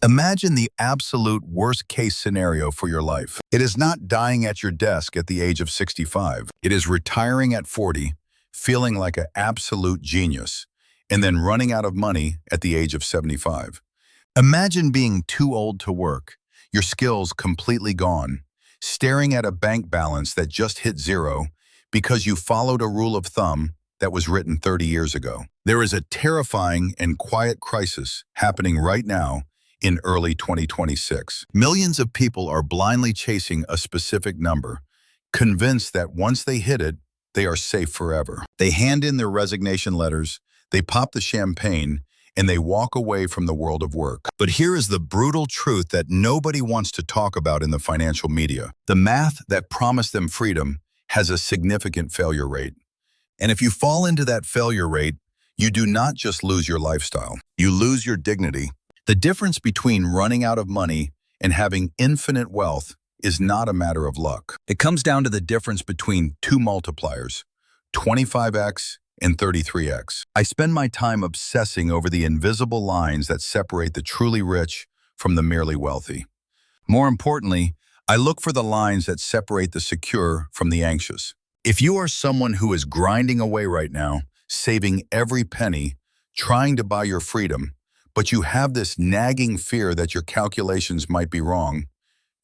Imagine the absolute worst-case scenario for your life. It is not dying at your desk at the age of 65. It is retiring at 40, feeling like an absolute genius, and then running out of money at the age of 75. Imagine being too old to work, your skills completely gone, staring at a bank balance that just hit zero because you followed a rule of thumb that was written 30 years ago. There is a terrifying and quiet crisis happening right now in early 2026. Millions of people are blindly chasing a specific number, convinced that once they hit it, they are safe forever. They hand in their resignation letters, they pop the champagne, and they walk away from the world of work. But here is the brutal truth that nobody wants to talk about in the financial media. The math that promised them freedom has a significant failure rate. And if you fall into that failure rate, you do not just lose your lifestyle, you lose your dignity. The difference between running out of money and having infinite wealth is not a matter of luck. It comes down to the difference between two multipliers, 25x and 33x. I spend my time obsessing over the invisible lines that separate the truly rich from the merely wealthy. More importantly, I look for the lines that separate the secure from the anxious. If you are someone who is grinding away right now, saving every penny, trying to buy your freedom, but you have this nagging fear that your calculations might be wrong,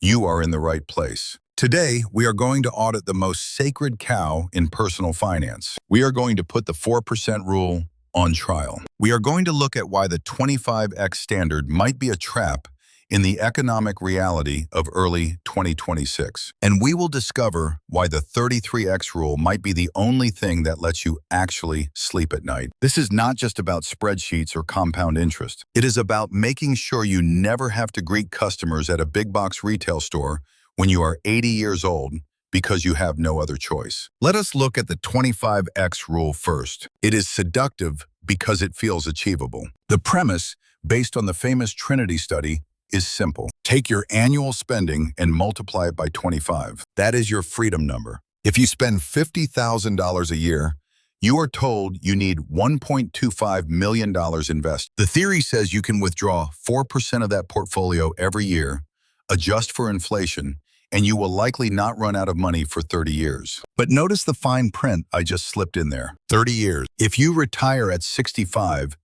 you are in the right place. Today, we are going to audit the most sacred cow in personal finance. We are going to put the 4% rule on trial. We are going to look at why the 25x standard might be a trap in the economic reality of early 2026. And we will discover why the 33x rule might be the only thing that lets you actually sleep at night. This is not just about spreadsheets or compound interest. It is about making sure you never have to greet customers at a big box retail store when you are 80 years old because you have no other choice. Let us look at the 25x rule first. It is seductive because it feels achievable. The premise, based on the famous Trinity study, is simple. Take your annual spending and multiply it by 25. That is your freedom number. If you spend $50,000 a year, you are told you need $1.25 million invested. The theory says you can withdraw 4% of that portfolio every year, adjust for inflation, and you will likely not run out of money for 30 years. But notice the fine print I just slipped in there. 30 years. If you retire at 65,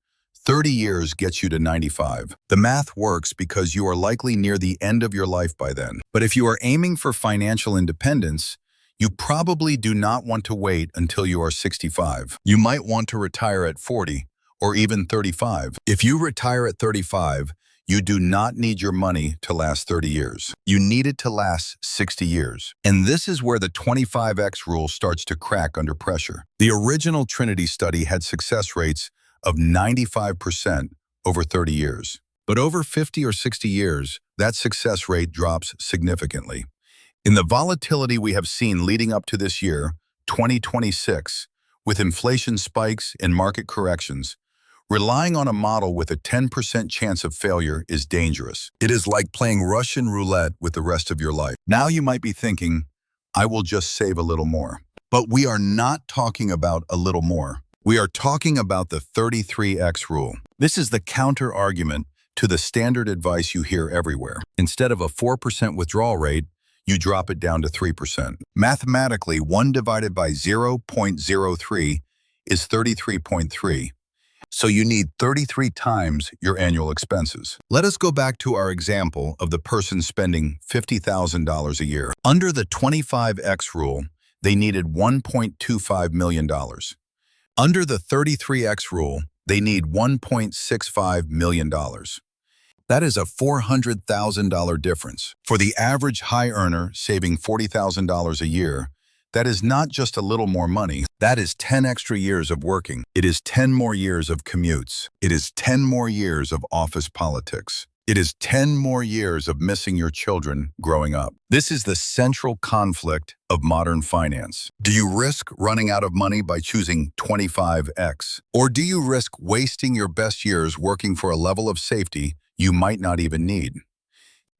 30 years gets you to 95. The math works because you are likely near the end of your life by then. But if you are aiming for financial independence, you probably do not want to wait until you are 65. You might want to retire at 40 or even 35. If you retire at 35, you do not need your money to last 30 years. You need it to last 60 years. And this is where the 25x rule starts to crack under pressure. The original Trinity study had success rates of 95% over 30 years. But over 50 or 60 years, that success rate drops significantly. In the volatility we have seen leading up to this year, 2026, with inflation spikes and market corrections, relying on a model with a 10% chance of failure is dangerous. It is like playing Russian roulette with the rest of your life. Now you might be thinking, I will just save a little more. But we are not talking about a little more. We are talking about the 33x rule. This is the counter-argument to the standard advice you hear everywhere. Instead of a 4% withdrawal rate, you drop it down to 3%. Mathematically, 1 divided by 0.03 is 33.3. So you need 33 times your annual expenses. Let us go back to our example of the person spending $50,000 a year. Under the 25x rule, they needed $1.25 million. Under the 33x rule, they need $1.65 million. That is a $400,000 difference. For the average high earner saving $40,000 a year, that is not just a little more money. That is 10 extra years of working. It is 10 more years of commutes. It is 10 more years of office politics. It is 10 more years of missing your children growing up. This is the central conflict of modern finance. Do you risk running out of money by choosing 25x? Or do you risk wasting your best years working for a level of safety you might not even need?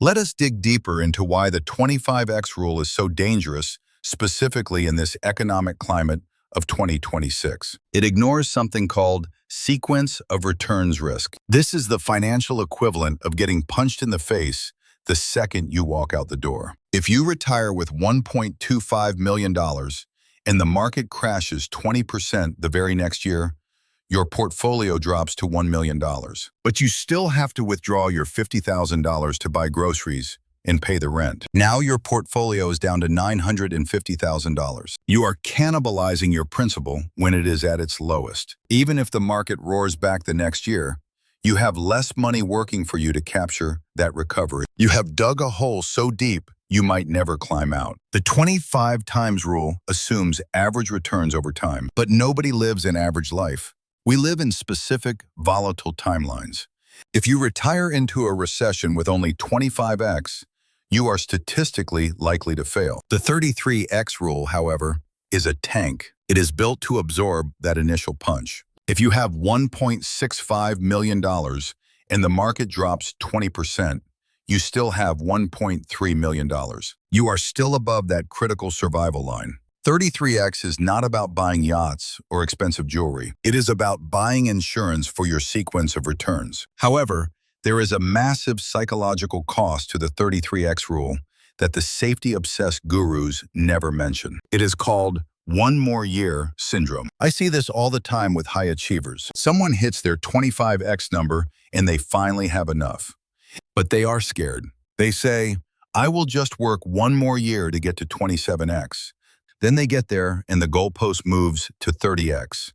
Let us dig deeper into why the 25x rule is so dangerous, specifically in this economic climate of 2026. It ignores something called sequence of returns risk. This is the financial equivalent of getting punched in the face the second you walk out the door. If you retire with $1.25 million and the market crashes 20% the very next year, your portfolio drops to $1 million. But you still have to withdraw your $50,000 to buy groceries and pay the rent. Now your portfolio is down to $950,000. You are cannibalizing your principal when it is at its lowest. Even if the market roars back the next year, you have less money working for you to capture that recovery. You have dug a hole so deep you might never climb out. The 25 times rule assumes average returns over time, but nobody lives an average life. We live in specific, volatile timelines. If you retire into a recession with only 25x, you are statistically likely to fail. The 33x rule, however, is a tank. It is built to absorb that initial punch. If you have $1.65 million and the market drops 20%, you still have $1.3 million. You are still above that critical survival line. 33x is not about buying yachts or expensive jewelry. It is about buying insurance for your sequence of returns. However, there is a massive psychological cost to the 33x rule that the safety-obsessed gurus never mention. It is called one more year syndrome. I see this all the time with high achievers. Someone hits their 25x number and they finally have enough. But they are scared. They say, I will just work one more year to get to 27x. Then they get there and the goalpost moves to 30x,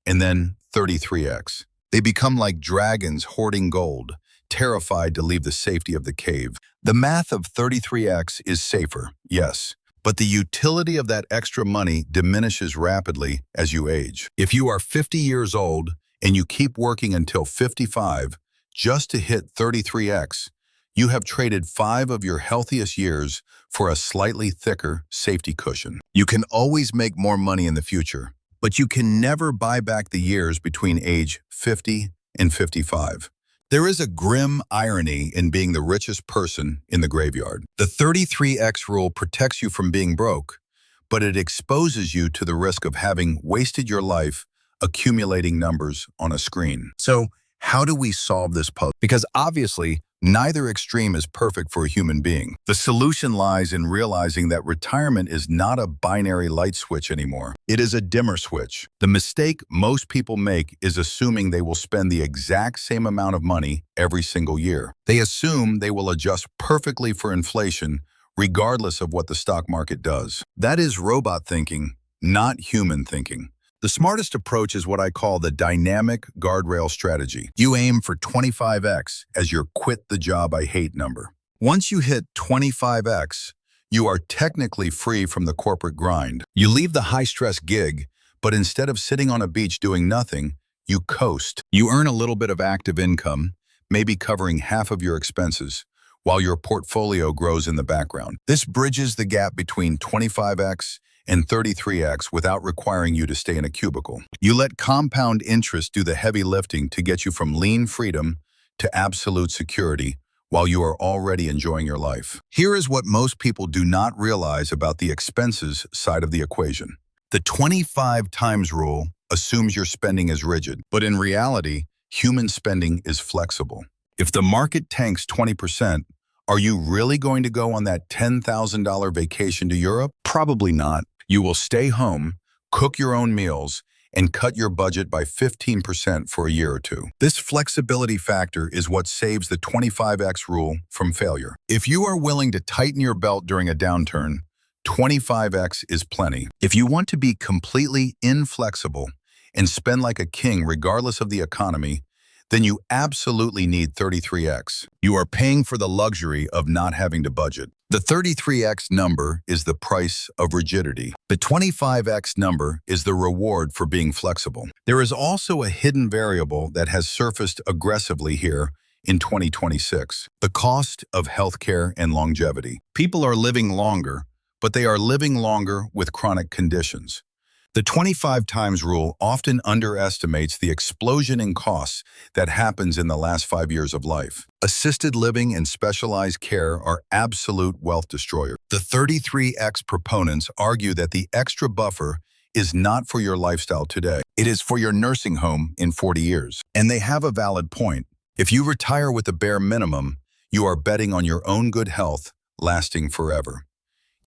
and then 33x. They become like dragons hoarding gold, terrified to leave the safety of the cave. The math of 33x is safer, yes, but the utility of that extra money diminishes rapidly as you age. If you are 50 years old and you keep working until 55 just to hit 33x, you have traded 5 of your healthiest years for a slightly thicker safety cushion. You can always make more money in the future, but you can never buy back the years between age 50 and 55. There is a grim irony in being the richest person in the graveyard. The 33x rule protects you from being broke, but it exposes you to the risk of having wasted your life accumulating numbers on a screen. So, how do we solve this puzzle? Because obviously, neither extreme is perfect for a human being. The solution lies in realizing that retirement is not a binary light switch anymore. It is a dimmer switch. The mistake most people make is assuming they will spend the exact same amount of money every single year. They assume they will adjust perfectly for inflation, regardless of what the stock market does. That is robot thinking, not human thinking. The smartest approach is what I call the dynamic guardrail strategy. You aim for 25x as your quit the job I hate number. Once you hit 25x, you are technically free from the corporate grind. You leave the high-stress gig, but instead of sitting on a beach doing nothing, you coast. You earn a little bit of active income, maybe covering half of your expenses, while your portfolio grows in the background. This bridges the gap between 25x and 33x without requiring you to stay in a cubicle. You let compound interest do the heavy lifting to get you from lean freedom to absolute security while you are already enjoying your life. Here is what most people do not realize about the expenses side of the equation. The 25 times rule assumes your spending is rigid, but in reality, human spending is flexible. If the market tanks 20%, are you really going to go on that $10,000 vacation to Europe? Probably not. You will stay home, cook your own meals, and cut your budget by 15% for a year or two. This flexibility factor is what saves the 25x rule from failure. If you are willing to tighten your belt during a downturn, 25x is plenty. If you want to be completely inflexible and spend like a king regardless of the economy, then you absolutely need 33x. You are paying for the luxury of not having to budget. The 33x number is the price of rigidity. The 25x number is the reward for being flexible. There is also a hidden variable that has surfaced aggressively here in 2026, the cost of healthcare and longevity. People are living longer, but they are living longer with chronic conditions. The 25 times rule often underestimates the explosion in costs that happens in the last 5 years of life. Assisted living and specialized care are absolute wealth destroyers. The 33x proponents argue that the extra buffer is not for your lifestyle today. It is for your nursing home in 40 years. And they have a valid point. If you retire with the bare minimum, you are betting on your own good health lasting forever.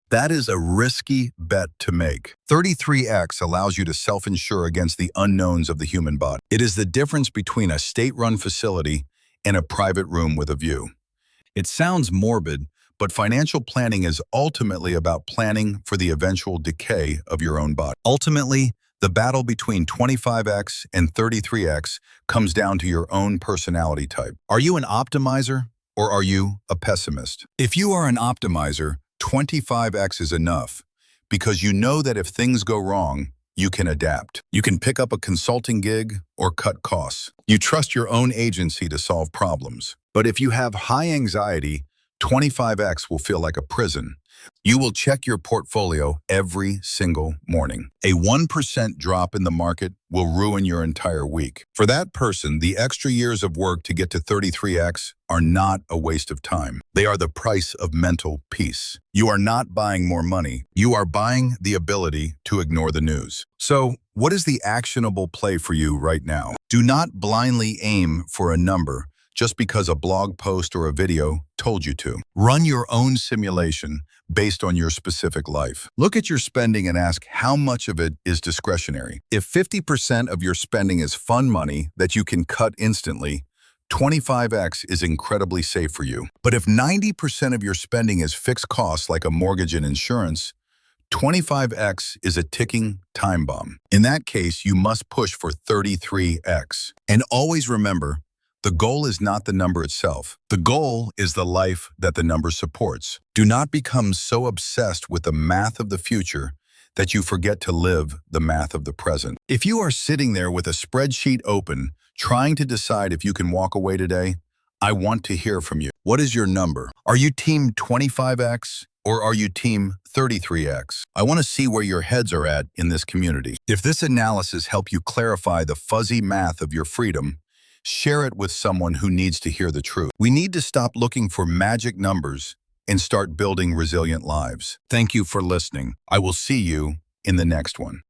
That is a risky bet to make. 33X allows you to self-insure against the unknowns of the human body. It is the difference between a state-run facility and a private room with a view. It sounds morbid, but financial planning is ultimately about planning for the eventual decay of your own body. Ultimately, the battle between 25X and 33X comes down to your own personality type. Are you an optimizer or are you a pessimist? If you are an optimizer, 25X is enough because you know that if things go wrong, you can adapt. You can pick up a consulting gig or cut costs. You trust your own agency to solve problems. But if you have high anxiety, 25X will feel like a prison. You will check your portfolio every single morning. A 1% drop in the market will ruin your entire week. For that person, the extra years of work to get to 33X are not a waste of time. They are the price of mental peace. You are not buying more money. You are buying the ability to ignore the news. So, what is the actionable play for you right now? Do not blindly aim for a number just because a blog post or a video told you to. Run your own simulation based on your specific life. Look at your spending and ask how much of it is discretionary. If 50% of your spending is fun money that you can cut instantly, 25X is incredibly safe for you. But if 90% of your spending is fixed costs like a mortgage and insurance, 25X is a ticking time bomb. In that case, you must push for 33X. And always remember, the goal is not the number itself. The goal is the life that the number supports. Do not become so obsessed with the math of the future that you forget to live the math of the present. If you are sitting there with a spreadsheet open, trying to decide if you can walk away today, I want to hear from you. What is your number? Are you team 25X or are you team 33X? I want to see where your heads are at in this community. If this analysis helped you clarify the fuzzy math of your freedom, share it with someone who needs to hear the truth. We need to stop looking for magic numbers and start building resilient lives. Thank you for listening. I will see you in the next one.